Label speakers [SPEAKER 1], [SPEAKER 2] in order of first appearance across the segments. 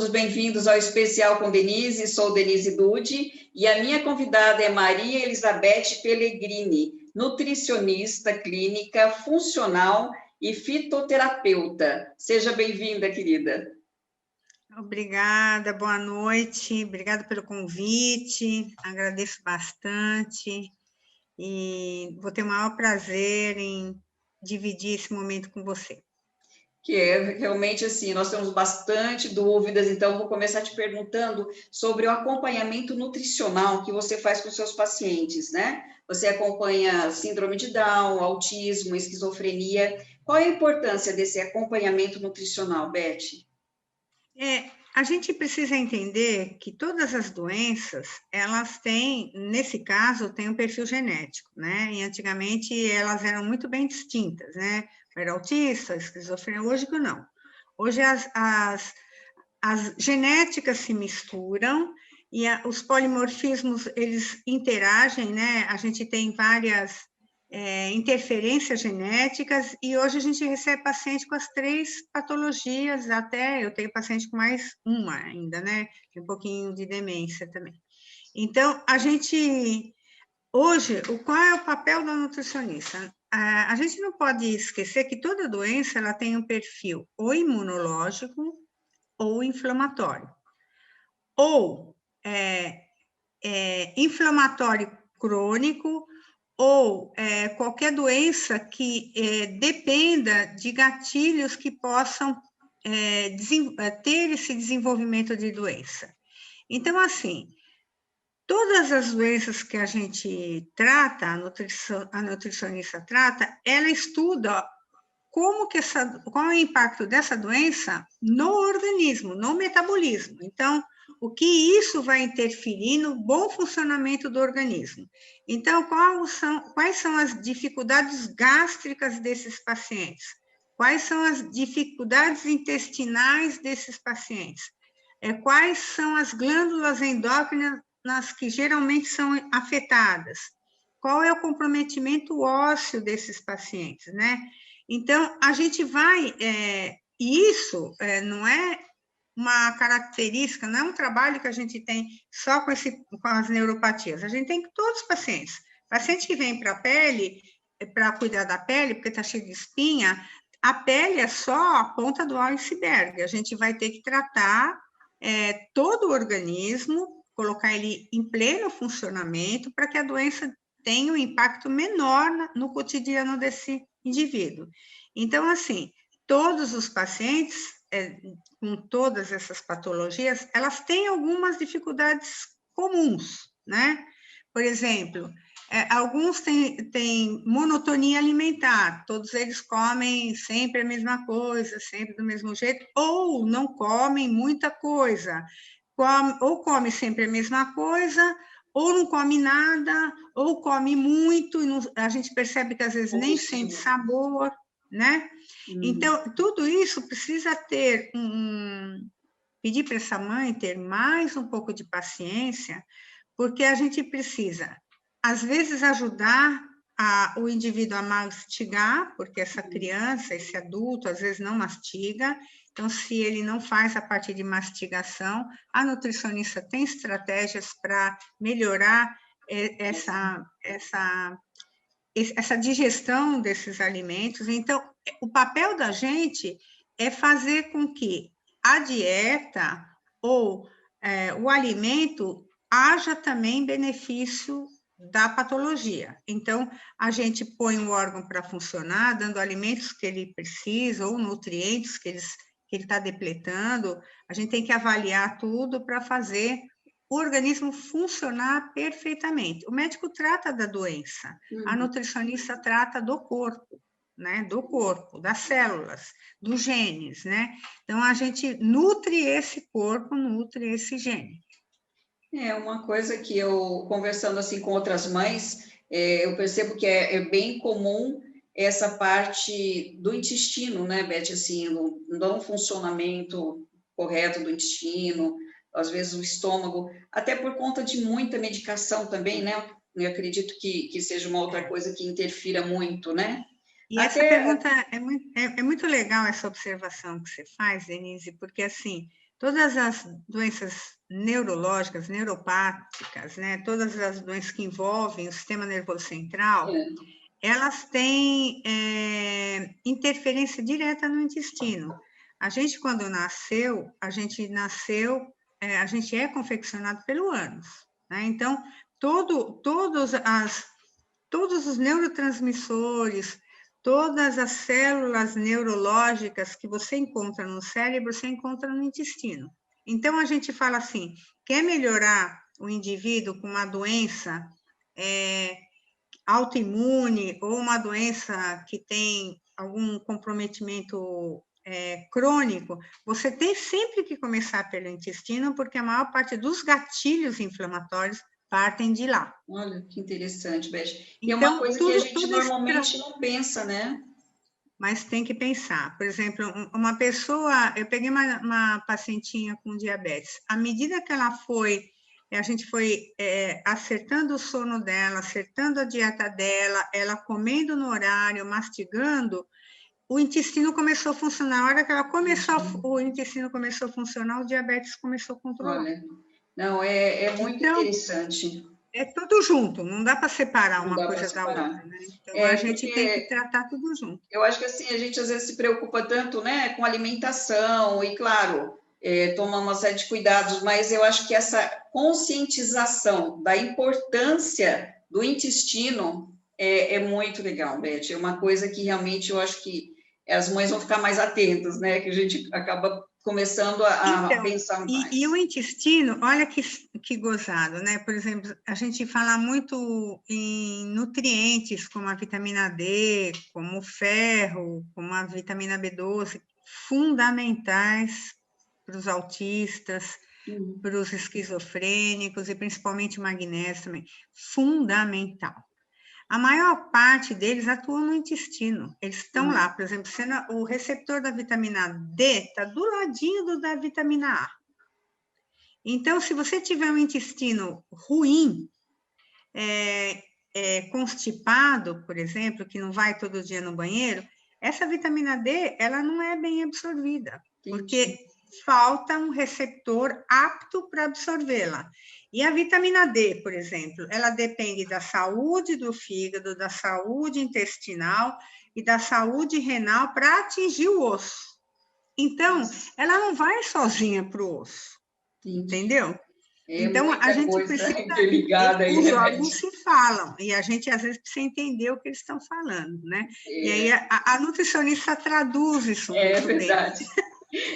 [SPEAKER 1] todos bem-vindos ao Especial com Denise. Sou Denise Dude e a minha convidada é Maria Elizabeth Pellegrini, nutricionista clínica, funcional e fitoterapeuta. Seja bem-vinda, querida.
[SPEAKER 2] Obrigada, boa noite, obrigada pelo convite, agradeço bastante e vou ter o maior prazer em dividir esse momento com você.
[SPEAKER 1] Que é realmente assim, nós temos bastante dúvidas, então vou começar te perguntando sobre o acompanhamento nutricional que você faz com seus pacientes, né? Você acompanha síndrome de Down, autismo, esquizofrenia. Qual é a importância desse acompanhamento nutricional, Beth?
[SPEAKER 2] A gente precisa entender que todas as doenças, elas têm, nesse caso, tem um perfil genético, né? E antigamente elas eram muito bem distintas, né? Era autista, esquizofrenia, hoje que não. Hoje as genéticas se misturam e os polimorfismos, eles interagem, né? A gente tem várias interferências genéticas, e hoje a gente recebe paciente com as 3 patologias, até eu tenho paciente com mais uma ainda, né? Tem um pouquinho de demência também. Então, hoje, qual é o papel da nutricionista? A gente não pode esquecer que toda doença, ela tem um perfil ou imunológico ou inflamatório. Ou inflamatório crônico, ou qualquer doença que dependa de gatilhos que possam ter esse desenvolvimento de doença. Então, assim, todas as doenças que a gente trata, a nutricionista trata, ela estuda qual é o impacto dessa doença no organismo, no metabolismo. Então, o que isso vai interferir no bom funcionamento do organismo. Então, quais são as dificuldades gástricas desses pacientes? Quais são as dificuldades intestinais desses pacientes? Quais são as glândulas endócrinas que geralmente são afetadas? Qual é o comprometimento ósseo desses pacientes, né? Então, a gente vai... isso não é uma característica, não é um trabalho que a gente tem só com as neuropatias. A gente tem com todos os pacientes. Paciente que vem para a pele, para cuidar da pele, porque está cheio de espinha, a pele é só a ponta do iceberg. A gente vai ter que tratar todo o organismo, colocar ele em pleno funcionamento para que a doença tenha um impacto menor no cotidiano desse indivíduo. Então, assim, todos os pacientes com todas essas patologias, elas têm algumas dificuldades comuns, né? Por exemplo, alguns têm monotonia alimentar, todos eles comem sempre a mesma coisa, sempre do mesmo jeito, ou não comem muita coisa, ou come sempre a mesma coisa, ou não come nada, ou come muito, e a gente percebe que às vezes nem sente sabor, né? Então, tudo isso precisa ter pedir para essa mãe ter mais um pouco de paciência, porque a gente precisa, às vezes, ajudar o indivíduo a mastigar, porque essa criança, esse adulto, às vezes não mastiga. Então, se ele não faz a parte de mastigação, a nutricionista tem estratégias para melhorar essa digestão desses alimentos. Então, o papel da gente é fazer com que a dieta ou o alimento haja também benefício da patologia. Então, a gente põe o órgão para funcionar, dando alimentos que ele precisa ou nutrientes que ele está depletando. A gente tem que avaliar tudo para fazer o organismo funcionar perfeitamente. O médico trata da doença, a nutricionista trata do corpo, né? Do corpo, das células, dos genes, né? Então, a gente nutre esse corpo, nutre esse gene.
[SPEAKER 1] Uma coisa que eu, conversando assim com outras mães, eu percebo que é bem comum essa parte do intestino, né, Beth, assim, no não funcionamento correto do intestino, às vezes o estômago, até por conta de muita medicação também, né? Eu acredito que seja uma outra coisa que interfira muito, né?
[SPEAKER 2] E essa pergunta é muito legal, essa observação que você faz, Denise, porque, assim, Todas as doenças neurológicas, neuropáticas, né? Todas as doenças que envolvem o sistema nervoso central, elas têm interferência direta no intestino. A gente, quando nasceu, a gente é confeccionado pelo ânus, né? Então, todos os neurotransmissores, todas as células neurológicas que você encontra no cérebro, você encontra no intestino. Então, a gente fala assim, quer melhorar o indivíduo com uma doença autoimune ou uma doença que tem algum comprometimento crônico, você tem sempre que começar pelo intestino, porque a maior parte dos gatilhos inflamatórios partem de lá.
[SPEAKER 1] Olha, que interessante, Beth. E
[SPEAKER 2] então,
[SPEAKER 1] é uma coisa que a gente normalmente não pensa, né?
[SPEAKER 2] Mas tem que pensar. Por exemplo, uma pessoa... Eu peguei uma pacientinha com diabetes. À medida que a gente foi acertando o sono dela, acertando a dieta dela, ela comendo no horário, mastigando, o intestino começou a funcionar. Na hora que ela o intestino começou a funcionar, o diabetes começou a controlar.
[SPEAKER 1] Olha, não, é muito interessante.
[SPEAKER 2] É tudo junto, não dá para separar uma coisa da outra, né? Então, a gente tem que tratar tudo junto.
[SPEAKER 1] Eu acho que assim, a gente às vezes se preocupa tanto, né, com alimentação, e claro, toma uma série de cuidados, mas eu acho que essa conscientização da importância do intestino é muito legal, Beth. É uma coisa que realmente eu acho que as mães vão ficar mais atentas, né? Que a gente acaba começando a pensar mais.
[SPEAKER 2] E o intestino, olha que gozado, né? Por exemplo, a gente fala muito em nutrientes, como a vitamina D, como o ferro, como a vitamina B12, fundamentais para os autistas, para os esquizofrênicos e principalmente o magnésio também, fundamental. A maior parte deles atuam no intestino. Eles estão lá, por exemplo, o receptor da vitamina D está do ladinho da vitamina A. Então, se você tiver um intestino ruim, constipado, por exemplo, que não vai todo dia no banheiro, essa vitamina D, ela não é bem absorvida, porque falta um receptor apto para absorvê-la. E a vitamina D, por exemplo, ela depende da saúde do fígado, da saúde intestinal e da saúde renal para atingir o osso. Então, ela não vai sozinha para o osso, entendeu? Então, a gente precisa... Os órgãos se falam, e a gente, às vezes, precisa entender o que eles estão falando, né? E aí, a nutricionista traduz isso muito bem.
[SPEAKER 1] Verdade.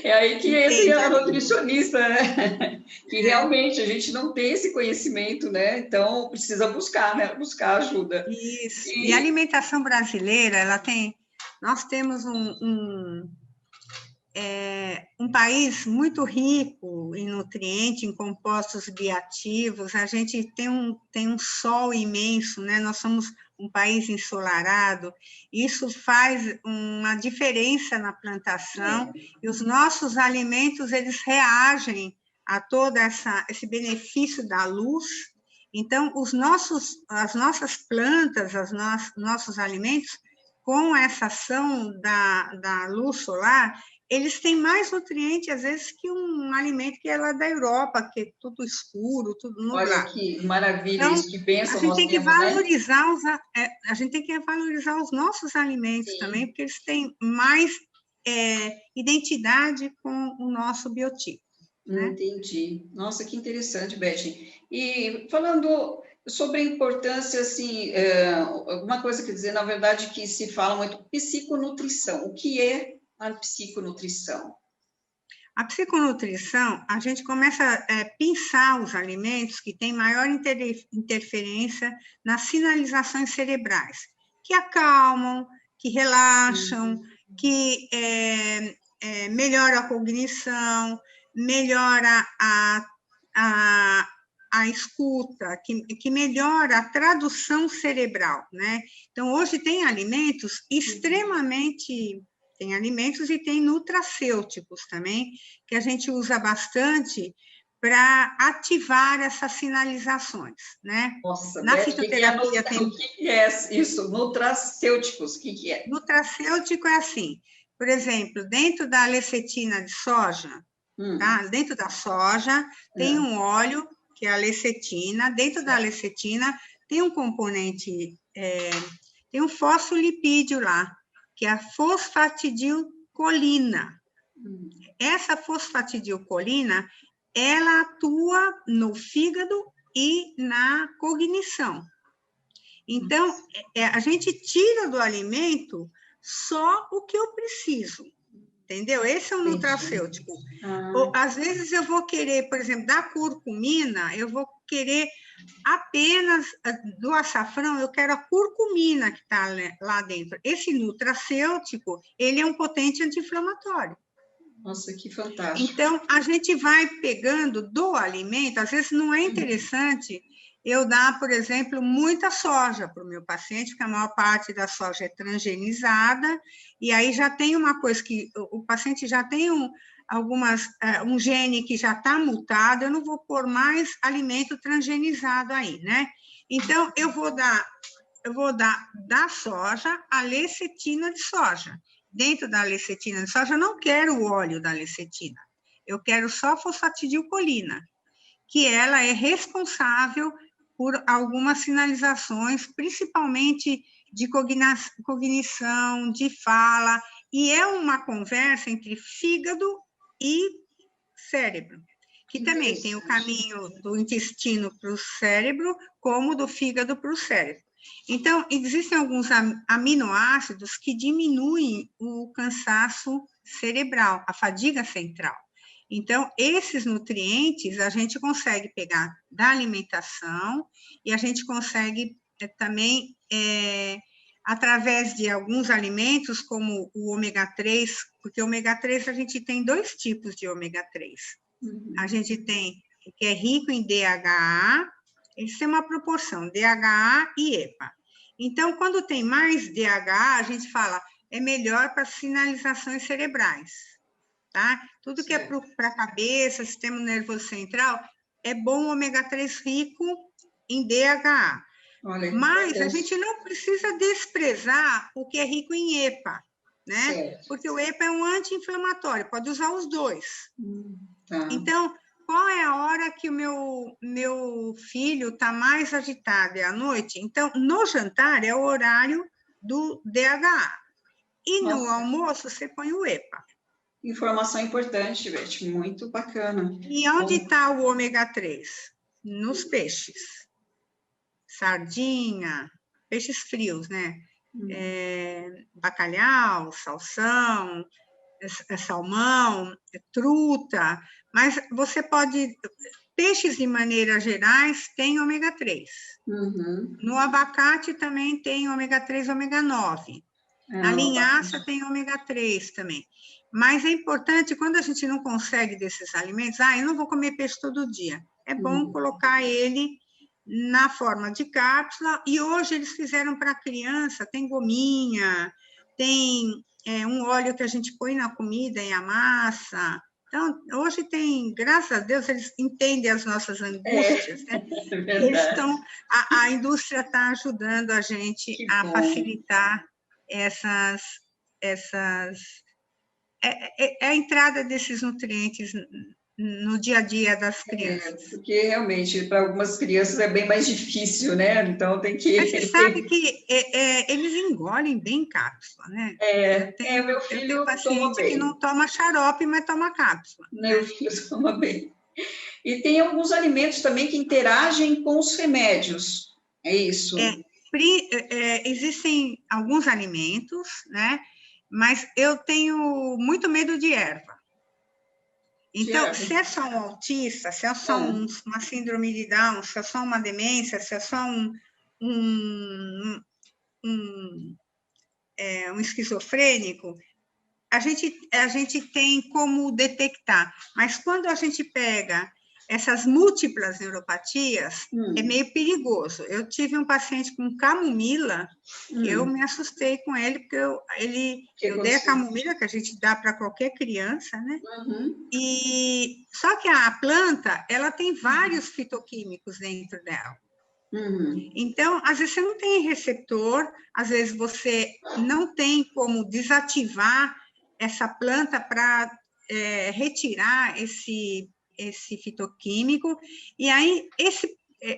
[SPEAKER 1] É aí que entra a nutricionista, né? Que realmente a gente não tem esse conhecimento, né? Então, precisa buscar, né? Buscar ajuda.
[SPEAKER 2] Isso. E a alimentação brasileira, nós temos um país muito rico em nutrientes, em compostos bioativos. A gente tem um sol imenso, né? Nós somos um país ensolarado, isso faz uma diferença na plantação, e os nossos alimentos, eles reagem a todo esse benefício da luz. Então, as nossas plantas, nossos alimentos, com essa ação da luz solar, eles têm mais nutrientes, às vezes, que um alimento que é lá da Europa, que é tudo escuro, tudo nublado.
[SPEAKER 1] Olha que maravilha, então, isso que pensa.
[SPEAKER 2] A gente tem que valorizar, a gente tem que valorizar os nossos alimentos também, porque eles têm mais identidade com o nosso biotipo. Né?
[SPEAKER 1] Entendi. Nossa, que interessante, Beth. E falando sobre a importância, assim, uma coisa quer dizer, na verdade, que se fala muito, psiconutrição. O que é a psiconutrição?
[SPEAKER 2] A psiconutrição, a gente começa a pensar os alimentos que têm maior interferência nas sinalizações cerebrais, que acalmam, que relaxam, que melhoram a cognição, melhora a escuta, que melhora a tradução cerebral, né? Então, hoje tem alimentos extremamente... Tem alimentos e tem nutracêuticos também, que a gente usa bastante para ativar essas sinalizações, né?
[SPEAKER 1] Nossa, na fitoterapia o que é isso? Nutracêuticos, o que é?
[SPEAKER 2] Nutracêutico é assim, por exemplo, dentro da lecetina de soja, tá? Dentro da soja tem um óleo, que é a lecetina. Dentro da lecetina tem um componente, tem um fosfolipídio lá, que é a fosfatidilcolina. Essa fosfatidilcolina, ela atua no fígado e na cognição. Então, a gente tira do alimento só o que eu preciso, entendeu? Esse é um nutracêutico. Ou, às vezes eu vou querer, por exemplo, da curcumina, eu vou querer apenas do açafrão, eu quero a curcumina que está lá dentro. Esse nutracêutico, ele é um potente anti-inflamatório.
[SPEAKER 1] Nossa, que fantástico.
[SPEAKER 2] Então, a gente vai pegando do alimento, às vezes não é interessante eu dar, por exemplo, muita soja para o meu paciente, porque a maior parte da soja é transgenizada, e aí já tem uma coisa que o paciente já tem um gene que já está mutado, eu não vou pôr mais alimento transgenizado aí, né? Então, eu vou dar da soja a lecetina de soja. Dentro da lecetina de soja, eu não quero o óleo da lecetina, eu quero só fosfatidilcolina, que ela é responsável por algumas sinalizações, principalmente de cognição, de fala, e é uma conversa entre fígado e cérebro, que também tem o caminho do intestino para o cérebro, como do fígado para o cérebro. Então, existem alguns aminoácidos que diminuem o cansaço cerebral, a fadiga central. Então, esses nutrientes a gente consegue pegar da alimentação e a gente consegue também, através de alguns alimentos, como o ômega 3, porque o ômega 3 a gente tem 2 tipos de ômega 3. A gente tem o que é rico em DHA, eles têm uma proporção, DHA e EPA. Então, quando tem mais DHA, a gente fala, é melhor para sinalizações cerebrais. Tá? Tudo que é para a cabeça, sistema nervoso central, é bom o ômega 3 rico em DHA. Mas a gente não precisa desprezar o que é rico em EPA, né? Porque o EPA é um anti-inflamatório, pode usar os dois. Então, qual é a hora que o meu filho está mais agitado? É à noite? Então, no jantar é o horário do DHA. E no almoço você põe o EPA.
[SPEAKER 1] Informação importante, Beth, muito bacana.
[SPEAKER 2] E onde está o ômega 3? Nos peixes. Sardinha, peixes frios, né? Bacalhau, salsão, salmão, truta, mas você pode... Peixes, de maneira gerais, têm ômega 3. No abacate também tem ômega 3 e ômega 9. Na linhaça tem ômega 3 também. Mas é importante, quando a gente não consegue desses alimentos, eu não vou comer peixe todo dia. É bom colocar ele na forma de cápsula, e hoje eles fizeram para criança, tem gominha, tem um óleo que a gente põe na comida e amassa. Então, hoje tem, graças a Deus, eles entendem as nossas angústias, né? A indústria está ajudando a gente a facilitar a entrada desses nutrientes no dia a dia das crianças.
[SPEAKER 1] Porque realmente, para algumas crianças é bem mais difícil, né? Então tem que...
[SPEAKER 2] Mas você sabe que eles engolem bem cápsula, né?
[SPEAKER 1] Meu filho
[SPEAKER 2] eu tenho paciente que não toma xarope, mas toma cápsula.
[SPEAKER 1] Meu filho toma bem. E tem alguns alimentos também que interagem com os remédios, é isso?
[SPEAKER 2] Existem alguns alimentos, né? Mas eu tenho muito medo de erva. Então, se é só um autista, se é só uma síndrome de Down, se é só uma demência, se é só um esquizofrênico, a gente tem como detectar. Mas quando a gente pega essas múltiplas neuropatias, é meio perigoso. Eu tive um paciente com camomila, que eu me assustei com ele, porque eu dei a camomila, que a gente dá para qualquer criança, né? Só que a planta, ela tem vários fitoquímicos dentro dela. Então, às vezes você não tem receptor, às vezes você não tem como desativar essa planta para retirar esse fitoquímico, e aí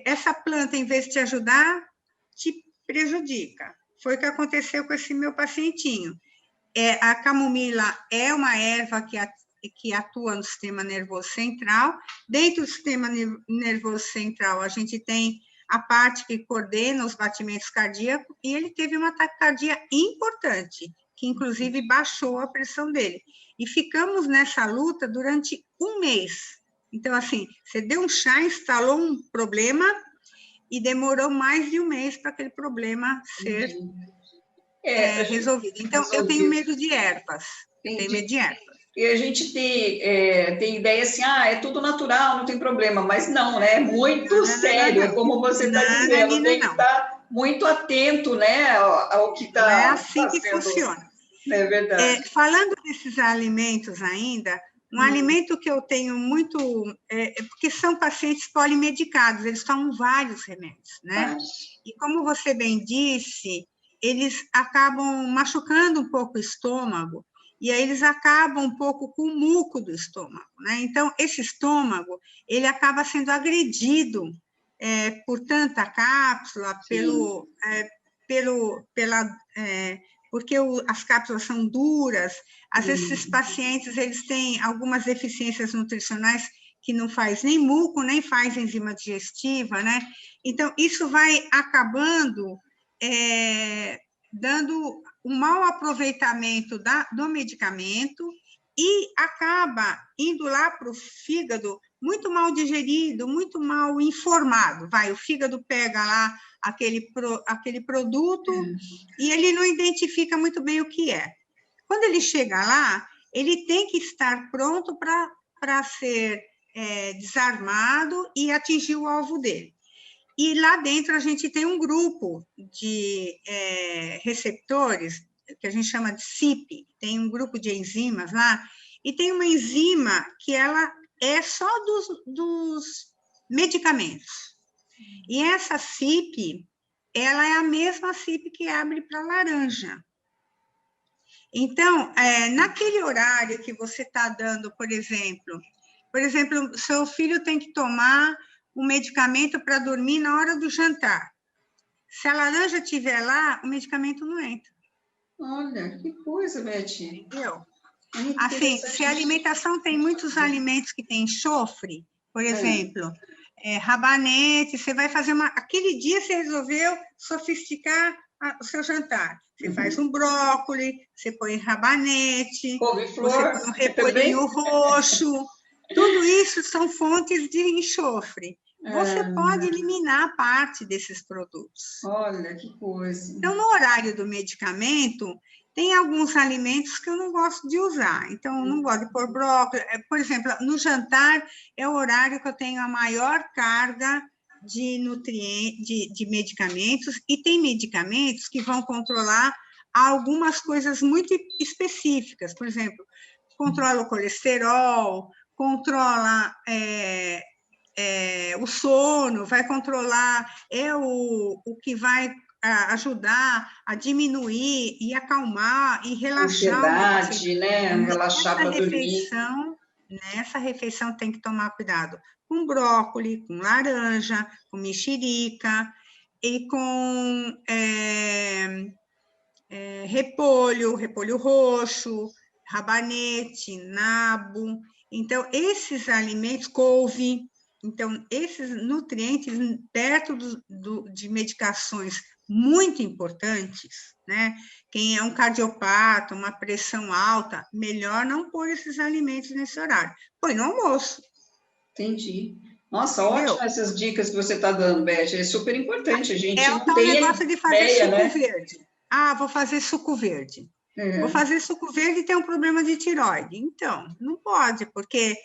[SPEAKER 2] essa planta, em vez de te ajudar, te prejudica. Foi o que aconteceu com esse meu pacientinho. A camomila é uma erva que atua no sistema nervoso central. Dentro do sistema nervoso central, a gente tem a parte que coordena os batimentos cardíacos, e ele teve uma taquicardia importante, que inclusive baixou a pressão dele. E ficamos nessa luta durante um mês. Então, assim, você deu um chá, instalou um problema, e demorou mais de um mês para aquele problema ser resolvido. Então, eu tenho medo de ervas. Tenho medo de ervas.
[SPEAKER 1] E a gente tem ideia assim, é tudo natural, não tem problema, mas não, né? É muito sério, é como você está dizendo, tem que estar muito atento, né, ao que está.
[SPEAKER 2] Não é assim que funciona.
[SPEAKER 1] É verdade.
[SPEAKER 2] Falando desses alimentos ainda, um alimento que eu tenho muito, porque são pacientes polimedicados, eles tomam vários remédios, né? E como você bem disse, eles acabam machucando um pouco o estômago, e aí eles acabam um pouco com o muco do estômago, né? Então, esse estômago, ele acaba sendo agredido por tanta cápsula, porque as cápsulas são duras. Às vezes, esses pacientes, eles têm algumas deficiências nutricionais que não faz nem muco, nem faz enzima digestiva, né? Então, isso vai acabando dando um mau aproveitamento do medicamento e acaba indo lá para o fígado muito mal digerido, muito mal informado. O fígado pega lá aquele produto e ele não identifica muito bem o que é. Quando ele chega lá, ele tem que estar pronto para ser desarmado e atingir o alvo dele. E lá dentro a gente tem um grupo de receptores, que a gente chama de CYP, tem um grupo de enzimas lá, e tem uma enzima que ela é só dos medicamentos. E essa CYP, ela é a mesma CYP que abre para laranja. Então, naquele horário que você está dando, por exemplo, seu filho tem que tomar um medicamento para dormir na hora do jantar. Se a laranja estiver lá, o medicamento não entra.
[SPEAKER 1] Olha, que coisa, Beth.
[SPEAKER 2] Entendeu? Assim, se a alimentação tem muitos alimentos que têm enxofre, por exemplo, rabanete, você vai fazer aquele dia você resolveu sofisticar o seu jantar. Você faz um brócolis, você põe rabanete, você põe um repolhinho roxo. Tudo isso são fontes de enxofre. Você pode eliminar parte desses produtos.
[SPEAKER 1] Olha, que coisa.
[SPEAKER 2] Então, no horário do medicamento, tem alguns alimentos que eu não gosto de usar. Então, eu não gosto de pôr brócolis. Por exemplo, no jantar é o horário que eu tenho a maior carga de nutrientes, de medicamentos, e tem medicamentos que vão controlar algumas coisas muito específicas. Por exemplo, controla o colesterol, controla o sono, vai controlar, o que vai ajudar a diminuir e acalmar e relaxar.
[SPEAKER 1] Ansiedade, né? Relaxar para dormir.
[SPEAKER 2] Nessa refeição tem que tomar cuidado com brócolis, com laranja, com mexerica e com repolho roxo, rabanete, nabo. Então, esses alimentos, couve, então, esses nutrientes perto de medicações muito importantes, né? Quem é um cardiopata, uma pressão alta, melhor não pôr esses alimentos nesse horário. Põe no almoço.
[SPEAKER 1] Entendi. Nossa, ótimas essas dicas que você está dando, Beth. É super importante. A gente
[SPEAKER 2] não tem negócio de fazer suco verde. Vou fazer suco verde. Vou fazer suco verde e tem um problema de tireoide. Então, não pode, porque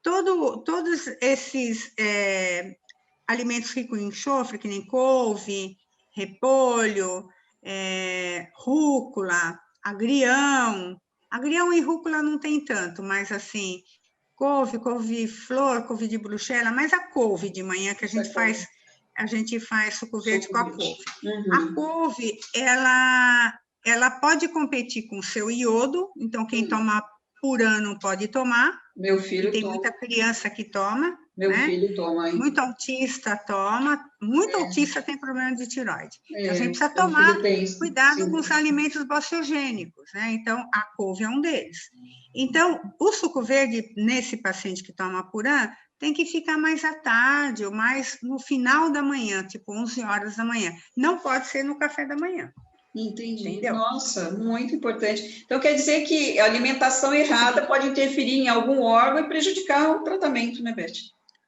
[SPEAKER 2] todos esses alimentos ricos em enxofre, que nem couve, repolho, rúcula, agrião. Agrião e rúcula não tem tanto, mas assim, couve-flor, couve de Bruxelas, mas a couve de manhã que a gente faz suco verde com a couve. A couve, ela pode competir com o seu iodo, então quem toma por ano pode tomar.
[SPEAKER 1] Meu filho
[SPEAKER 2] tem
[SPEAKER 1] toma.
[SPEAKER 2] muita criança que toma.
[SPEAKER 1] Meu
[SPEAKER 2] né?
[SPEAKER 1] filho toma, hein?
[SPEAKER 2] Muito autista toma, muito autista tem problema de tireoide. Então, a gente precisa
[SPEAKER 1] meu
[SPEAKER 2] tomar
[SPEAKER 1] filho tem,
[SPEAKER 2] cuidado
[SPEAKER 1] sim.
[SPEAKER 2] com os alimentos bociogênicos, né? Então, a couve é um deles. Então, o suco verde, nesse paciente que toma Puran, tem que ficar mais à tarde, ou mais no final da manhã, tipo 11 horas da manhã. Não pode ser no café da manhã.
[SPEAKER 1] Entendi.
[SPEAKER 2] Entendeu?
[SPEAKER 1] Nossa, muito importante. Então, quer dizer que a alimentação errada pode interferir em algum órgão e prejudicar o tratamento, né, Beth?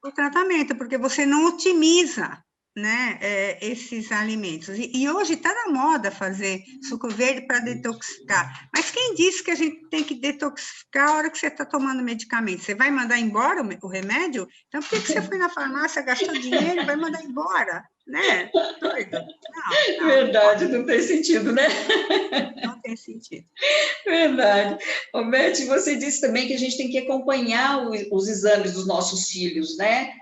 [SPEAKER 2] O tratamento, porque você não otimiza, né, esses alimentos. E hoje está na moda fazer suco verde para detoxicar. Mas quem disse que a gente tem que detoxicar a hora que você está tomando medicamento? Você vai mandar embora o remédio? Então, por que você foi na farmácia, gastou dinheiro e vai mandar embora? Né? Doido? Não,
[SPEAKER 1] verdade, não tem sentido, né?
[SPEAKER 2] Não tem sentido.
[SPEAKER 1] Verdade. Ô, Beth, você disse também que a gente tem que acompanhar os exames dos nossos filhos, né?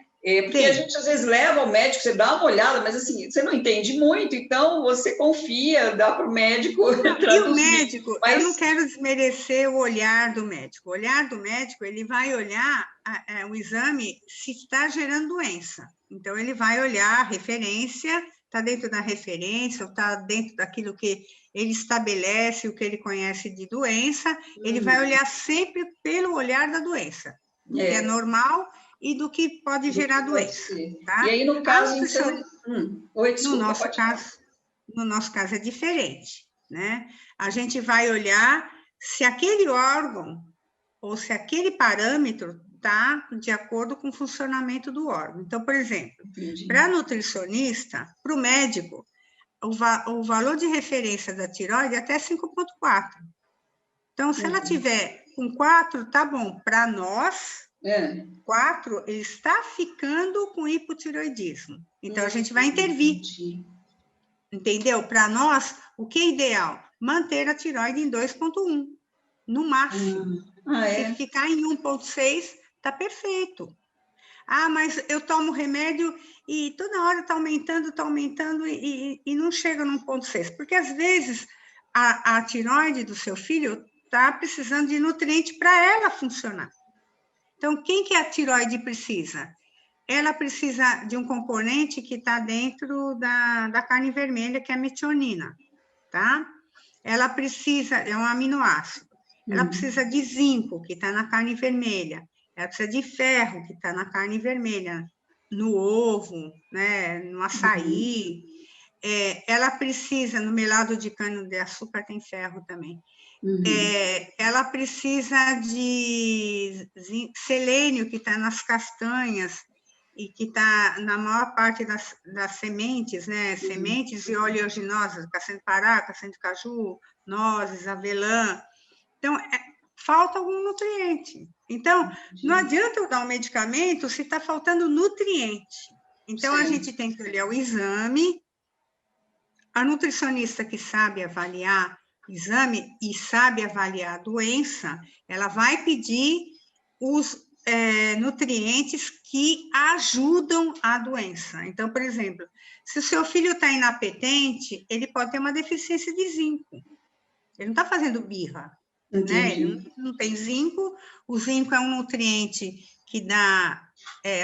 [SPEAKER 1] Porque Sim. A gente às vezes leva ao médico, você dá uma olhada, mas assim, você não entende muito, então você confia, dá para o médico traduzir.
[SPEAKER 2] E o médico, eu não quero desmerecer o olhar do médico. O olhar do médico, ele vai olhar o exame se está gerando doença. Então, ele vai olhar a referência, está dentro da referência, ou está dentro daquilo que ele estabelece, o que ele conhece de doença, ele vai olhar sempre pelo olhar da doença, do que é normal e do que pode gerar doença. Tá?
[SPEAKER 1] E aí, no caso...
[SPEAKER 2] No nosso caso é diferente, né? A gente vai olhar se aquele órgão ou se aquele parâmetro está de acordo com o funcionamento do órgão. Então, por exemplo, para nutricionista, para o médico, o valor de referência da tireoide é até 5,4. Então, se ela tiver com 4, tá bom. Para nós, 4, ele está ficando com hipotireoidismo. Então, a gente vai intervir. Entendeu? Para nós, o que é ideal? Manter a tireoide em 2,1, no máximo. Se ficar em 1,6, tá perfeito. Ah, mas eu tomo remédio e toda hora está aumentando e não chega no 1,6. Porque, às vezes, a tireoide do seu filho está precisando de nutriente para ela funcionar. Então, quem que a tireoide precisa? Ela precisa de um componente que está dentro da carne vermelha, que é a metionina, tá? Ela precisa, é um aminoácido. Ela precisa de zinco, que está na carne vermelha. Ela precisa de ferro, que está na carne vermelha, no ovo, né, no açaí. Ela precisa, no melado de cana-de-açúcar tem ferro também. Ela precisa de selênio, que está nas castanhas, e que está na maior parte das sementes, né, sementes e oleaginosas, castanha de pará, castanha de caju, nozes, avelã. Então, falta algum nutriente. Então, não adianta eu dar um medicamento se está faltando nutriente. Então, a gente tem que olhar o exame. A nutricionista que sabe avaliar o exame e sabe avaliar a doença, ela vai pedir os nutrientes que ajudam a doença. Então, por exemplo, se o seu filho está inapetente, ele pode ter uma deficiência de zinco. Ele não está fazendo birra. Né? Ele não tem zinco. O zinco é um nutriente que dá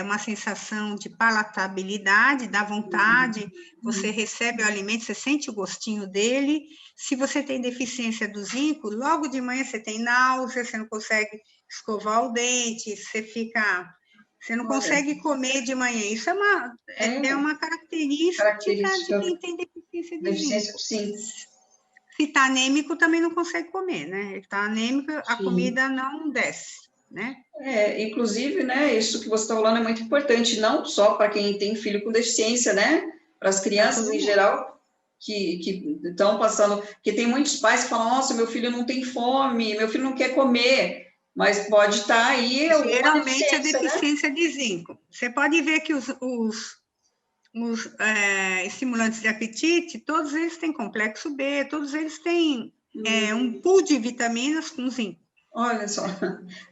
[SPEAKER 2] uma sensação de palatabilidade, dá vontade, você recebe o alimento, você sente o gostinho dele. Se você tem deficiência do zinco, logo de manhã você tem náusea, você não consegue escovar o dente, você não consegue comer de manhã. Isso é uma característica de quem tem deficiência de zinco.
[SPEAKER 1] Sim.
[SPEAKER 2] Se está anêmico, também não consegue comer, né? Ele está anêmico, a comida não desce, né?
[SPEAKER 1] Inclusive, né, isso que você está falando é muito importante, não só para quem tem filho com deficiência, né? Para as crianças em geral que estão passando, porque tem muitos pais que falam, nossa, meu filho não tem fome, meu filho não quer comer, mas pode estar aí...
[SPEAKER 2] Geralmente a deficiência, né? De zinco. Você pode ver que os estimulantes de apetite, todos eles têm complexo B, todos eles têm um pool de vitaminas com zinco.
[SPEAKER 1] Olha só,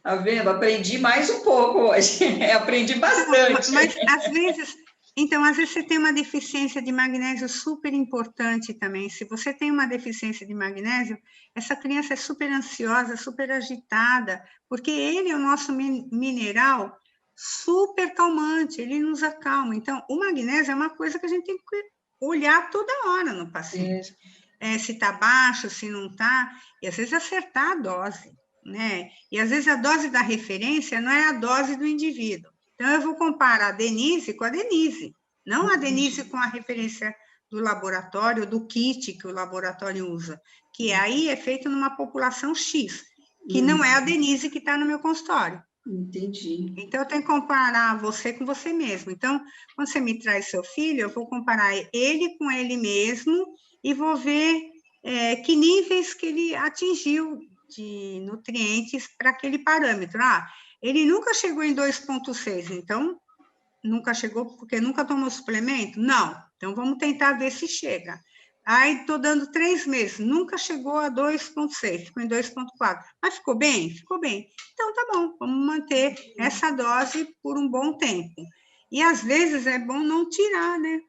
[SPEAKER 1] tá vendo? Aprendi mais um pouco hoje, aprendi bastante.
[SPEAKER 2] Mas, às vezes, Então, às vezes você tem uma deficiência de magnésio super importante também. Se você tem uma deficiência de magnésio, essa criança é super ansiosa, super agitada, porque ele é o nosso mineral super calmante, ele nos acalma. Então, o magnésio é uma coisa que a gente tem que olhar toda hora no paciente. Se está baixo, se não está, e às vezes acertar a dose, né? E às vezes a dose da referência não é a dose do indivíduo. Então, eu vou comparar a Denise com a Denise, não a Denise com a referência do laboratório, do kit que o laboratório usa, que aí é feito numa população X, que não é a Denise que está no meu consultório.
[SPEAKER 1] Entendi.
[SPEAKER 2] Então, eu tenho que comparar você com você mesmo. Então, quando você me traz seu filho, eu vou comparar ele com ele mesmo e vou ver que níveis que ele atingiu de nutrientes para aquele parâmetro. Ele nunca chegou em 2,6, então, nunca chegou porque nunca tomou suplemento? Não. Então, vamos tentar ver se chega. Aí, estou dando 3 meses, nunca chegou a 2,6, ficou em 2,4. Mas ficou bem? Ficou bem. Então, tá bom, vamos manter essa dose por um bom tempo. E, às vezes, é bom não tirar, né?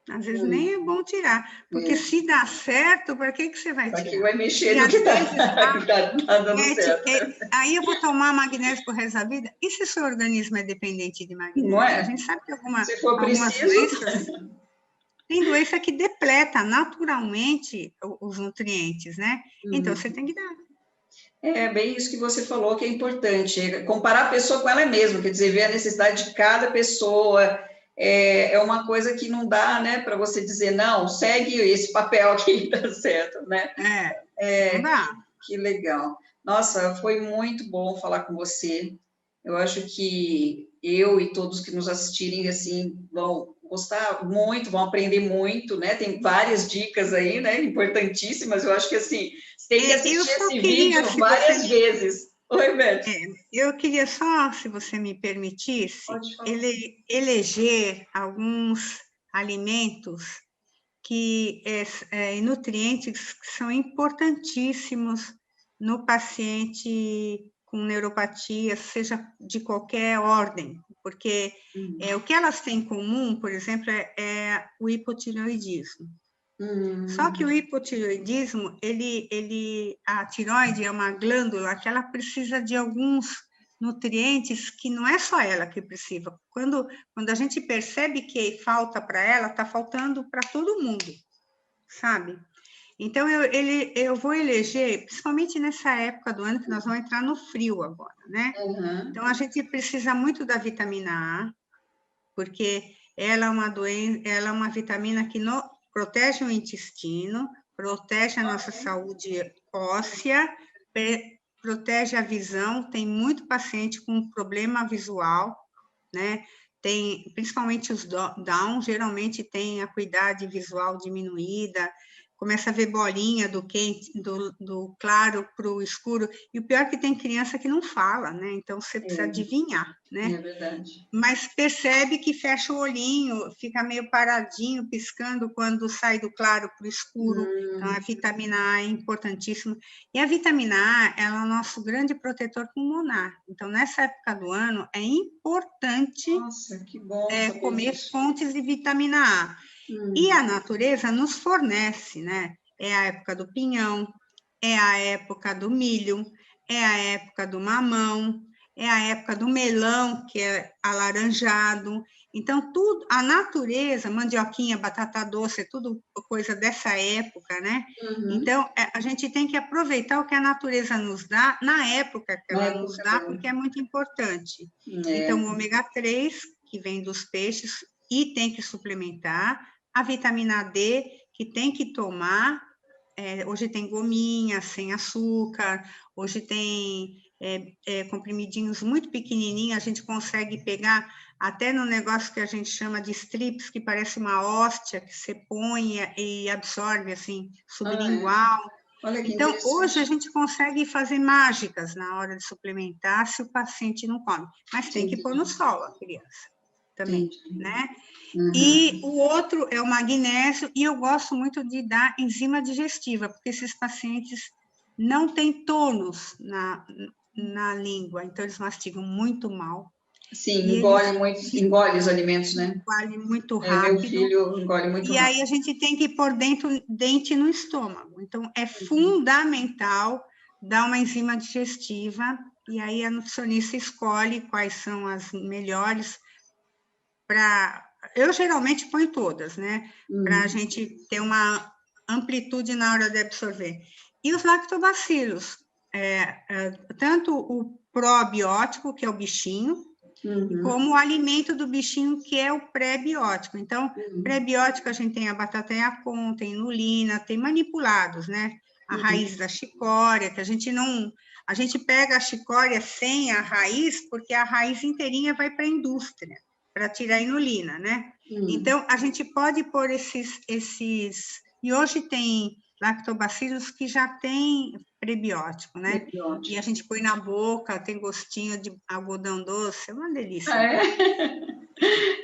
[SPEAKER 2] Às vezes nem é bom tirar, porque se dá certo, para que você vai tirar?
[SPEAKER 1] Para que vai mexer no que está dando certo.
[SPEAKER 2] Aí eu vou tomar magnésio pro resto da vida? E se o seu organismo é dependente de magnésio?
[SPEAKER 1] Não é?
[SPEAKER 2] A gente sabe que
[SPEAKER 1] se for
[SPEAKER 2] algumas
[SPEAKER 1] preciso...
[SPEAKER 2] doenças... Tem doença que depleta naturalmente os nutrientes, né? Então, você tem que dar.
[SPEAKER 1] É bem isso que você falou, que é importante. Comparar a pessoa com ela mesma, quer dizer, ver a necessidade de cada pessoa... É uma coisa que não dá, né, para você dizer, não, segue esse papel aqui, tá certo, né?
[SPEAKER 2] Não dá.
[SPEAKER 1] Que legal. Nossa, foi muito bom falar com você. Eu acho que eu e todos que nos assistirem, assim, vão gostar muito, vão aprender muito, né? Tem várias dicas aí, né, importantíssimas. Eu acho que, assim, você tem que assistir esse vídeo várias vezes. Oi, Beth.
[SPEAKER 2] Eu queria só, se você me permitisse, eleger alguns alimentos e nutrientes que são importantíssimos no paciente com neuropatia, seja de qualquer ordem, porque o que elas têm em comum, por exemplo, é o hipotireoidismo. Só que o hipotireoidismo, a tireoide é uma glândula que ela precisa de alguns nutrientes que não é só ela que precisa. Quando a gente percebe que falta para ela, está faltando para todo mundo, sabe? Então, eu vou eleger, principalmente nessa época do ano, que nós vamos entrar no frio agora, né? Então, a gente precisa muito da vitamina A, porque ela é uma vitamina que protege o intestino, protege a nossa saúde óssea, protege a visão. Tem muito paciente com problema visual, né? Principalmente os Down, geralmente tem a acuidade visual diminuída, começa a ver bolinha do claro para o escuro, e o pior é que tem criança que não fala, né? Então, você precisa adivinhar, né?
[SPEAKER 1] É verdade.
[SPEAKER 2] Mas percebe que fecha o olhinho, fica meio paradinho, piscando quando sai do claro para o escuro. Então, a vitamina A é importantíssima. E a vitamina A, ela é o nosso grande protetor pulmonar. Então, nessa época do ano, é importante comer fontes de vitamina A. E a natureza nos fornece, né? É a época do pinhão, é a época do milho, é a época do mamão, é a época do melão, que é alaranjado. Então, tudo, a natureza, mandioquinha, batata doce, é tudo coisa dessa época, né? Então, a gente tem que aproveitar o que a natureza nos dá, na época que ela nos dá, porque é muito importante. Então, o ômega 3, que vem dos peixes, e tem que suplementar, a vitamina D, que tem que tomar. Hoje tem gominha sem açúcar, hoje tem comprimidinhos muito pequenininhos, a gente consegue pegar até no negócio que a gente chama de strips, que parece uma hóstia, que você põe e absorve, assim, sublingual. Então, hoje a gente consegue fazer mágicas na hora de suplementar se o paciente não come, mas tem que pôr no sol a criança também, né? E o outro é o magnésio, e eu gosto muito de dar enzima digestiva, porque esses pacientes não têm tônus na língua, então eles mastigam muito mal.
[SPEAKER 1] Sim, engole muito, engole os alimentos, né?
[SPEAKER 2] Engole muito
[SPEAKER 1] Meu
[SPEAKER 2] rápido.
[SPEAKER 1] filho engole muito
[SPEAKER 2] E
[SPEAKER 1] rápido.
[SPEAKER 2] aí a gente tem que pôr dente no estômago. Então, é fundamental dar uma enzima digestiva, e aí a nutricionista escolhe quais são as melhores para... Eu geralmente ponho todas, né? Para a gente ter uma amplitude na hora de absorver. E os lactobacilos, tanto o probiótico, que é o bichinho, como o alimento do bichinho, que é o pré-biótico. Então, pré-biótico a gente tem a batata Yacon, tem inulina, tem manipulados, né? A raiz da chicória, que a gente não... A gente pega a chicória sem a raiz, porque a raiz inteirinha vai para a indústria, para tirar a inulina, né? Então, a gente pode pôr esses... E hoje tem lactobacilos que já tem prebiótico, né? E a gente põe na boca, tem gostinho de algodão doce, é uma delícia.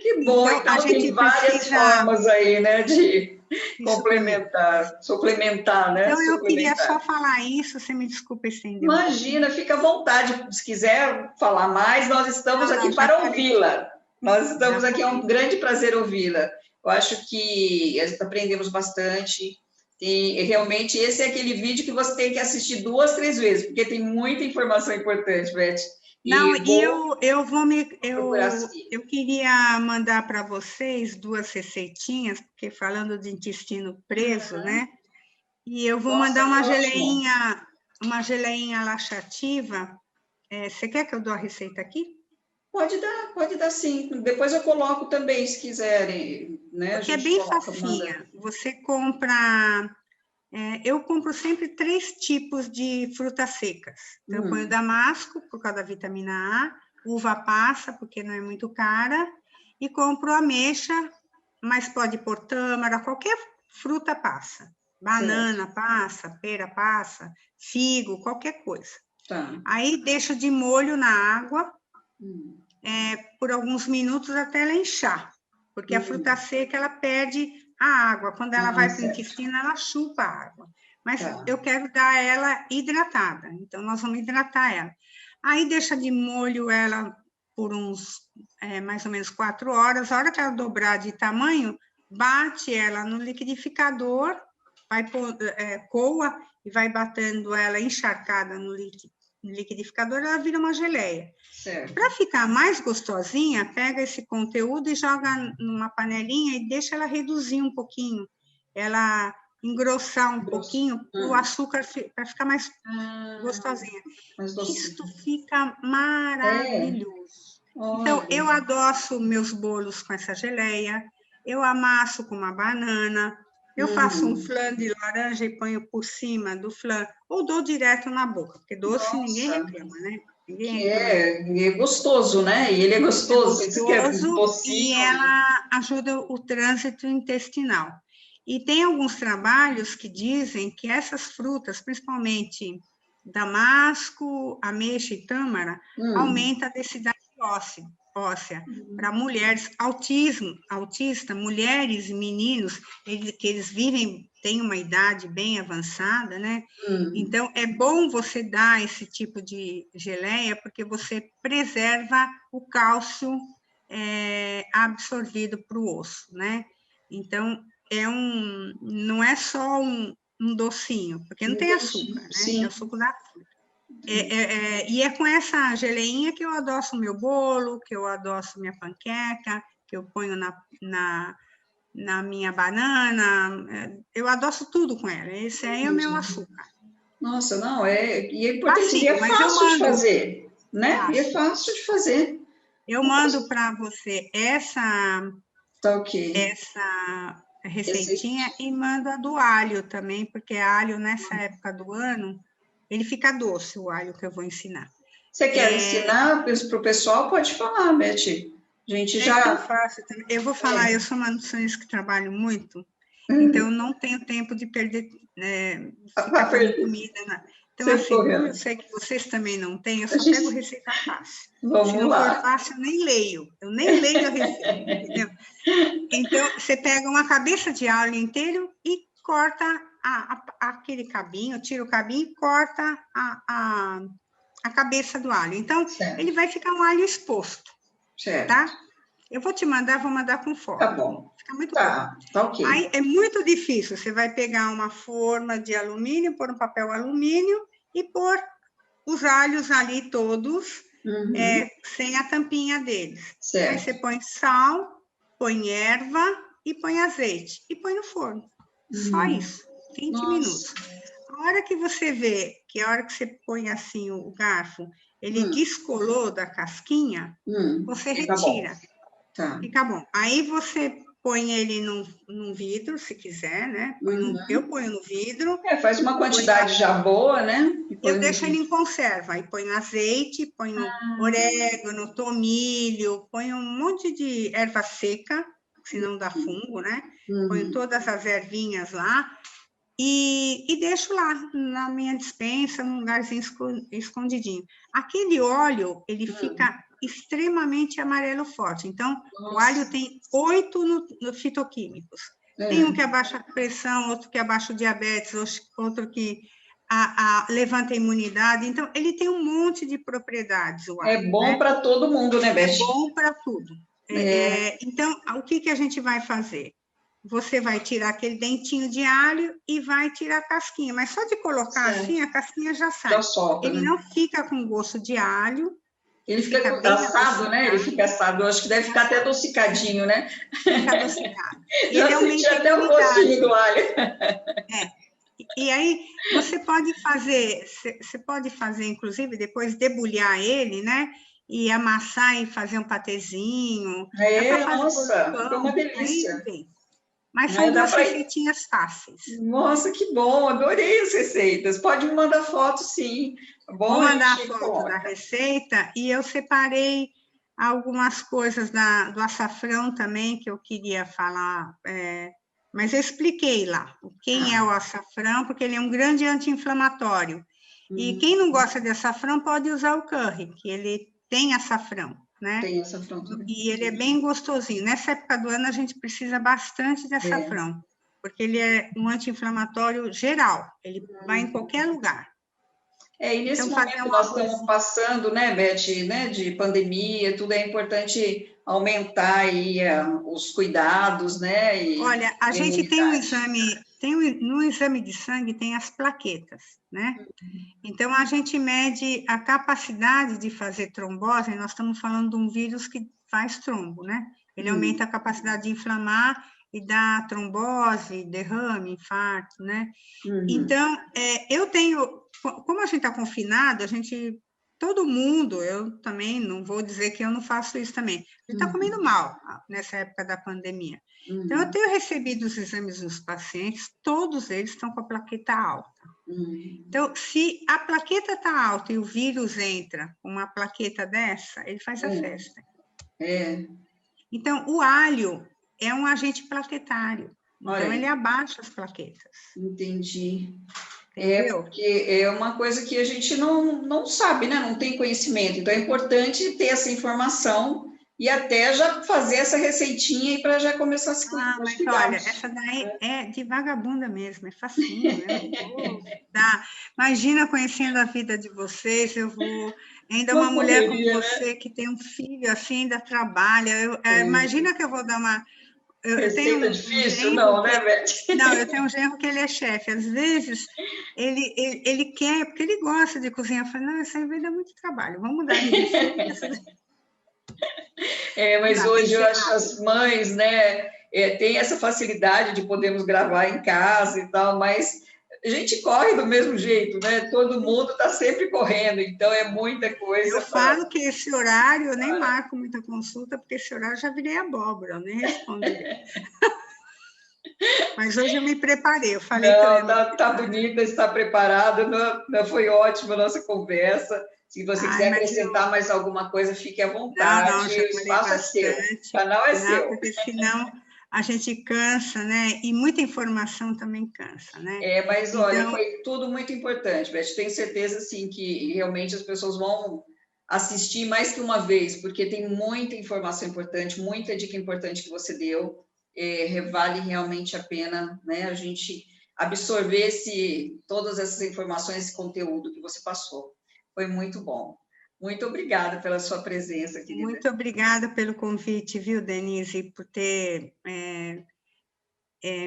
[SPEAKER 1] Que bom, então a gente tem várias formas aí, né, de suplementar, né?
[SPEAKER 2] Então, eu queria só falar isso, você me desculpa estender.
[SPEAKER 1] Imagina, fica à vontade, se quiser falar mais, nós estamos aqui para ouvi-la. Nós estamos aqui, é um grande prazer ouvi-la. Eu acho que aprendemos bastante. E realmente esse é aquele vídeo que você tem que assistir 2, 3 vezes, porque tem muita informação importante, Beth.
[SPEAKER 2] Eu queria mandar para vocês 2 receitinhas, porque falando de intestino preso, né? E eu vou mandar uma geleinha laxativa. Você quer que eu dou a receita aqui?
[SPEAKER 1] Pode dar sim. Depois eu coloco também, se quiserem, né?
[SPEAKER 2] Porque é bem facinha. Você compra... eu compro sempre 3 tipos de frutas secas. Então, eu ponho damasco, por causa da vitamina A, uva passa, porque não é muito cara, e compro ameixa, mas pode pôr tâmara, qualquer fruta passa. Banana passa, pera passa, figo, qualquer coisa.
[SPEAKER 1] Tá.
[SPEAKER 2] Aí, deixo de molho na água, por alguns minutos até ela inchar, porque a fruta seca, ela perde a água. Quando ela vai para o intestino, ela chupa a água. Mas eu quero dar ela hidratada, então nós vamos hidratar ela. Aí deixa de molho ela por uns mais ou menos 4 horas. A hora que ela dobrar de tamanho, bate ela no liquidificador, coa e vai batendo ela encharcada no liquidificador, ela vira uma geleia. Para ficar mais gostosinha, pega esse conteúdo e joga numa panelinha e deixa ela reduzir um pouquinho, ela engrossar um pouquinho, o açúcar para ficar mais gostosinha. Isto fica maravilhoso. Então, eu adoço meus bolos com essa geleia, eu amasso com uma banana, eu faço um flan de laranja e ponho por cima do flan, ou dou direto na boca, porque doce ninguém reclama, né?
[SPEAKER 1] É gostoso, né? E ele é gostoso.
[SPEAKER 2] E ela ajuda o trânsito intestinal. E tem alguns trabalhos que dizem que essas frutas, principalmente damasco, ameixa e tâmara, aumenta a densidade óssea. Para mulheres, autista, mulheres e meninos, que eles têm uma idade bem avançada, né? Então, é bom você dar esse tipo de geleia, porque você preserva o cálcio absorvido para o osso, né? Então, não é só um docinho, porque não tem açúcar, né?
[SPEAKER 1] Sim.
[SPEAKER 2] É o suco da fruta. E é com essa geleinha que eu adoço meu bolo, que eu adoço minha panqueca, que eu ponho na minha banana, eu adoço tudo com ela. Esse aí é o meu açúcar.
[SPEAKER 1] Nossa, não, e é importante,
[SPEAKER 2] assim,
[SPEAKER 1] e é fácil de fazer, né? E é fácil de fazer.
[SPEAKER 2] Eu mando para você essa receitinha e mando a do alho também, porque alho nessa época do ano, ele fica doce, o alho que eu vou ensinar.
[SPEAKER 1] Você quer ensinar para o pessoal? Pode falar, Beth. A gente já...
[SPEAKER 2] Eu faço também. Eu vou falar, eu sou uma nutricionista que trabalho muito, então eu não tenho tempo de perder, ficar com comida. Então, assim, como eu sei que vocês também não têm, eu só pego receita fácil.
[SPEAKER 1] Vamos
[SPEAKER 2] Se não for fácil, eu nem leio. Eu nem leio a receita, entendeu? Então, você pega uma cabeça de alho inteiro e corta aquele cabinho, tira o cabinho e corta a cabeça do alho. Então, ele vai ficar um alho exposto.
[SPEAKER 1] certo.
[SPEAKER 2] Tá? Eu vou mandar com foto.
[SPEAKER 1] Tá bom.
[SPEAKER 2] Fica muito bom.
[SPEAKER 1] Tá ok.
[SPEAKER 2] Aí é muito difícil. Você vai pegar uma forma de alumínio, pôr um papel alumínio e pôr os alhos ali todos, sem a tampinha deles.
[SPEAKER 1] Certo.
[SPEAKER 2] Aí você põe sal, põe erva e põe azeite. E põe no forno. Só isso. 20 minutos. A hora que você vê que a hora que você põe assim o garfo, ele descolou da casquinha, você retira.
[SPEAKER 1] Tá.
[SPEAKER 2] Fica bom. Aí você põe ele num vidro, se quiser, né? Eu ponho no vidro.
[SPEAKER 1] Faz uma quantidade já boa, né?
[SPEAKER 2] Eu deixo ele em conserva. Aí põe azeite, põe orégano, tomilho, põe um monte de erva seca, senão dá fungo, né? Põe todas as ervinhas lá e deixo lá na minha despensa, num lugarzinho escondidinho. Aquele óleo, ele fica extremamente amarelo forte. Então, o alho tem 8 fitoquímicos. Tem um que abaixa a pressão, outro que abaixa o diabetes, outro que levanta a imunidade. Então, ele tem um monte de propriedades, o alho.
[SPEAKER 1] É bom para todo mundo, né, Beth?
[SPEAKER 2] É bom para tudo. Então, o que a gente vai fazer? Você vai tirar aquele dentinho de alho e vai tirar a casquinha. Mas só de colocar assim, a casquinha já sai.
[SPEAKER 1] Já solta,
[SPEAKER 2] ele
[SPEAKER 1] né?
[SPEAKER 2] não fica com gosto de alho.
[SPEAKER 1] Ele fica assado, né? Ele fica assado. Eu acho que deve ficar até adocicadinho, né?
[SPEAKER 2] Fica adocicado.
[SPEAKER 1] Já senti até o gostinho do alho.
[SPEAKER 2] E aí, você pode fazer, inclusive, depois debulhar ele, né? E amassar e fazer um patezinho.
[SPEAKER 1] Nossa, fica uma delícia.
[SPEAKER 2] Mas são 2 receitinhas fáceis.
[SPEAKER 1] Nossa, que bom, adorei as receitas. Pode me mandar foto, sim. Bom,
[SPEAKER 2] vou mandar a foto da receita e eu separei algumas coisas do açafrão também que eu queria falar, mas eu expliquei lá quem é o açafrão, porque ele é um grande anti-inflamatório. E quem não gosta de açafrão pode usar o curry, que ele tem açafrão. Né?
[SPEAKER 1] Tem açafrão também.
[SPEAKER 2] E ele é bem gostosinho. Nessa época do ano, a gente precisa bastante de açafrão, porque ele é um anti-inflamatório geral, ele vai em qualquer lugar.
[SPEAKER 1] E nesse momento que nós estamos passando, né, Beth, né, de pandemia, tudo é importante aumentar aí os cuidados, né?
[SPEAKER 2] Olha, a gente tem um exame, no exame de sangue tem as plaquetas, né? Então, a gente mede a capacidade de fazer trombose, nós estamos falando de um vírus que faz trombo, né? Ele aumenta a capacidade de inflamar e dá trombose, derrame, infarto, né? Então, eu tenho, como a gente está confinado, todo mundo, eu também não vou dizer que eu não faço isso também, a gente está comendo mal nessa época da pandemia. Então, eu tenho recebido os exames dos pacientes, todos eles estão com a plaqueta alta. Então, se a plaqueta está alta e o vírus entra com uma plaqueta dessa, ele faz a festa. Então, o alho é um agente plaquetário. Então, ele abaixa as plaquetas.
[SPEAKER 1] Entendi.
[SPEAKER 2] Entendeu?
[SPEAKER 1] Porque é uma coisa que a gente não sabe, né? Não tem conhecimento. Então, é importante ter essa informação e até já fazer essa receitinha para já começar a se cuidar.
[SPEAKER 2] Mas olha, essa daí é de vagabunda mesmo, é facinho, né? Imagina conhecendo a vida de vocês, eu vou... Ainda uma mulher como você, que tem um filho assim, ainda trabalha, imagina que eu vou dar uma...
[SPEAKER 1] Receita difícil, não, né, Beth?
[SPEAKER 2] Não, eu tenho um genro que ele é chefe. Às vezes, ele quer, porque ele gosta de cozinhar. Eu falo, não, isso aí vai dar muito trabalho, vamos mudar de receita.
[SPEAKER 1] Mas hoje eu acho que as mães, né, têm essa facilidade de podermos gravar em casa e tal, mas a gente corre do mesmo jeito, né? Todo mundo está sempre correndo, então é muita coisa.
[SPEAKER 2] Eu falo que esse horário eu nem marco muita consulta, porque esse horário eu já virei abóbora, eu nem respondo. Mas hoje eu me preparei, eu falei que eu ia
[SPEAKER 1] tá bonita, está preparada, foi ótima a nossa conversa. Se você quiser acrescentar mais alguma coisa, fique à vontade.
[SPEAKER 2] Não,
[SPEAKER 1] o espaço é seu, o canal é seu.
[SPEAKER 2] Porque senão a gente cansa, né? E muita informação também cansa, né?
[SPEAKER 1] Mas olha, foi tudo muito importante, Beth. Tenho certeza, assim, que realmente as pessoas vão assistir mais que uma vez, porque tem muita informação importante, muita dica importante que você deu. Vale realmente a pena, né? A gente absorver todas essas informações, esse conteúdo que você passou. Foi muito bom. Muito obrigada pela sua presença, querida.
[SPEAKER 2] Muito obrigada pelo convite, viu, Denise, por ter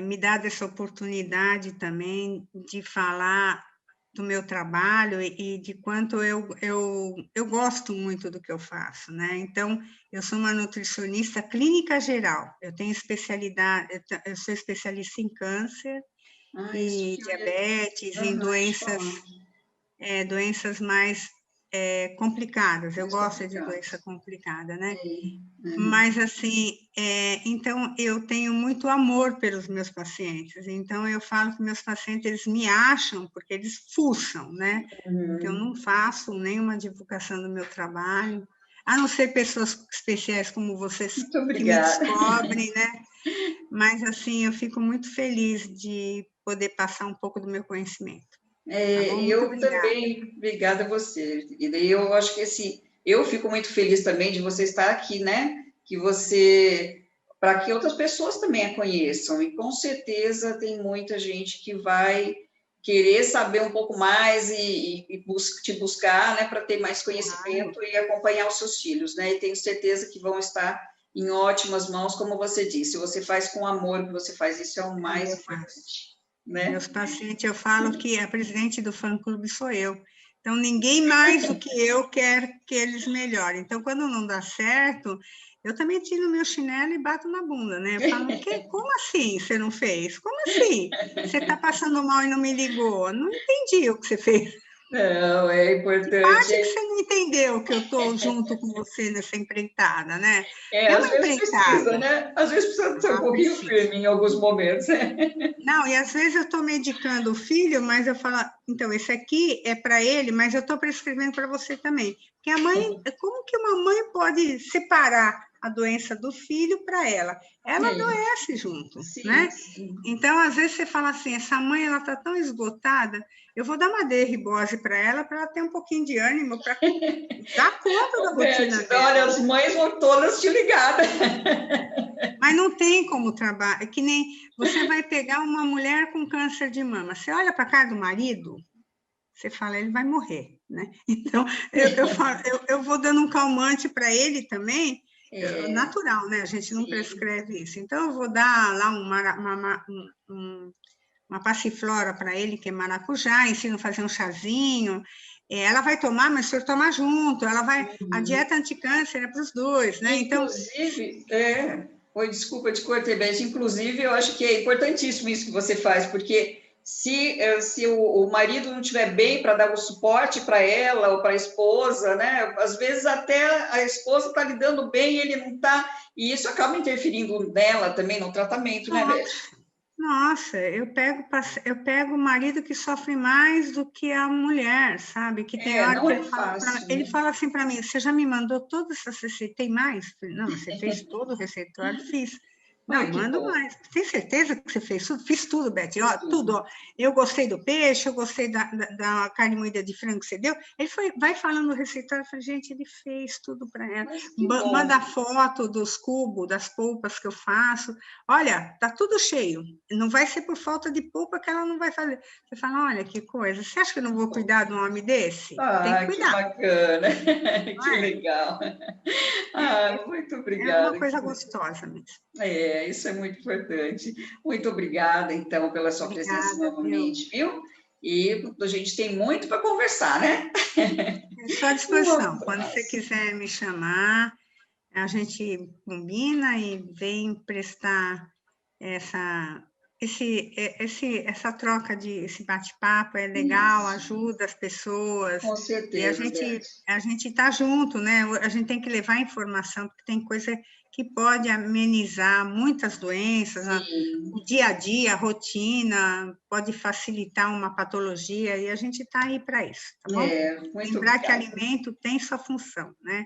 [SPEAKER 2] me dado essa oportunidade também de falar do meu trabalho e de quanto eu gosto muito do que eu faço, né? Então, eu sou uma nutricionista clínica geral, eu tenho especialidade, eu sou especialista em câncer e diabetes, em doenças mais complicadas, eu gosto de doença complicada, né? Mas, assim, então, eu tenho muito amor pelos meus pacientes, então, eu falo que meus pacientes, eles me acham porque eles fuçam, né? Então, eu não faço nenhuma divulgação do meu trabalho, a não ser pessoas especiais como vocês que me descobrem, né? Mas, assim, eu fico muito feliz de poder passar um pouco do meu conhecimento.
[SPEAKER 1] Eu também, obrigada a você. E daí eu acho que eu fico muito feliz também de você estar aqui, né? Para que outras pessoas também a conheçam. E com certeza tem muita gente que vai querer saber um pouco mais e te buscar, né? Para ter mais conhecimento e acompanhar os seus filhos, né? E tenho certeza que vão estar em ótimas mãos, como você disse. Você faz com amor, que você faz, isso é o mais importante. Né?
[SPEAKER 2] Meus pacientes, eu falo que a presidente do fã-clube sou eu. Então, ninguém mais do que eu quer que eles melhorem. Então, quando não dá certo, eu também tiro meu chinelo e bato na bunda, né? Eu falo, como assim você não fez? Como assim? Você está passando mal e não me ligou? Não entendi o que você fez.
[SPEAKER 1] Não, é importante.
[SPEAKER 2] Que parte que você não entendeu que eu estou junto com você nessa empreitada, né?
[SPEAKER 1] Às vezes precisa, né? Às vezes precisa ser um pouquinho firme em alguns momentos.
[SPEAKER 2] Não, e às vezes eu estou medicando o filho, mas eu falo, então, esse aqui é para ele, mas eu estou prescrevendo para você também. Porque a mãe, como que uma mãe pode separar a doença do filho para ela? Ela adoece junto, né? Sim. Então, às vezes você fala assim, essa mãe, ela está tão esgotada, eu vou dar uma derribose para ela ter um pouquinho de ânimo, para dar conta da rotina dela.
[SPEAKER 1] Olha, as mães vão todas te ligadas.
[SPEAKER 2] Mas não tem como trabalhar, é que nem você vai pegar uma mulher com câncer de mama, você olha para a cara do marido, você fala, ele vai morrer, né? Então, eu vou dando um calmante para ele também, natural, né? A gente não prescreve isso. Então, eu vou dar lá uma passiflora para ele, que é maracujá, ensino a fazer um chazinho. Ela vai tomar, mas o senhor toma junto. Ela vai. A dieta anticâncer é para os dois, né?
[SPEAKER 1] Inclusive, desculpa te cortar, Beth. Inclusive, eu acho que é importantíssimo isso que você faz, porque se o marido não estiver bem para dar o suporte para ela ou para a esposa, né? Às vezes até a esposa está lidando bem e ele não está, e isso acaba interferindo nela também no tratamento, né, Beth?
[SPEAKER 2] Nossa, eu pego o marido que sofre mais do que a mulher, sabe? Que tem hora que ele fala assim para mim, você já me mandou todas essas receitas, tem mais? Não, você fez todo o receituário, fiz. Não, mando mais. Tem certeza que você fez tudo? Fiz tudo, Beth. Ó, tudo. Ó. Eu gostei do peixe, eu gostei da carne moída de frango que você deu. Ele vai falando o receituário. Eu falei, gente, ele fez tudo para ela. Manda foto dos cubos, das polpas que eu faço. Olha, tá tudo cheio. Não vai ser por falta de polpa que ela não vai fazer. Você fala, olha que coisa. Você acha que eu não vou cuidar de um homem desse? Tem que cuidar.
[SPEAKER 1] Que bacana. Que legal. Muito obrigada.
[SPEAKER 2] É uma coisa gostosa mesmo.
[SPEAKER 1] Isso é muito importante. Muito obrigada, então, pela sua presença novamente, viu? E a gente tem muito para conversar, né?
[SPEAKER 2] Estou à disposição. Quando você quiser me chamar, a gente combina e vem prestar essa troca esse bate-papo é legal, ajuda as pessoas.
[SPEAKER 1] Com certeza.
[SPEAKER 2] E a gente está junto, né? A gente tem que levar informação, porque tem coisa que pode amenizar muitas doenças, o dia a dia, a rotina, pode facilitar uma patologia, e a gente está aí para isso, tá bom? Lembrar que alimento tem sua função, né?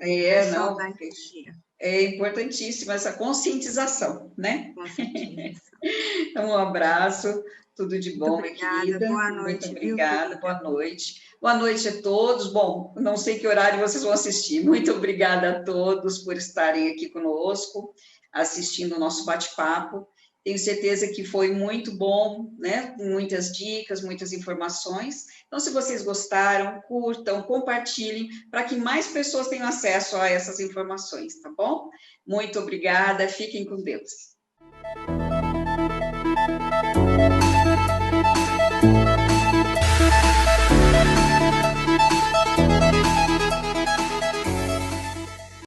[SPEAKER 1] Não dá energia. É importantíssima essa conscientização, né?
[SPEAKER 2] Conscientização.
[SPEAKER 1] Então, um abraço, tudo de bom, minha querida.
[SPEAKER 2] Boa noite.
[SPEAKER 1] Muito obrigada, boa noite. Boa noite a todos. Bom, não sei que horário vocês vão assistir. Muito obrigada a todos por estarem aqui conosco, assistindo o nosso bate-papo. Tenho certeza que foi muito bom, né? Muitas dicas, muitas informações. Então, se vocês gostaram, curtam, compartilhem, para que mais pessoas tenham acesso a essas informações, tá bom? Muito obrigada, fiquem com Deus.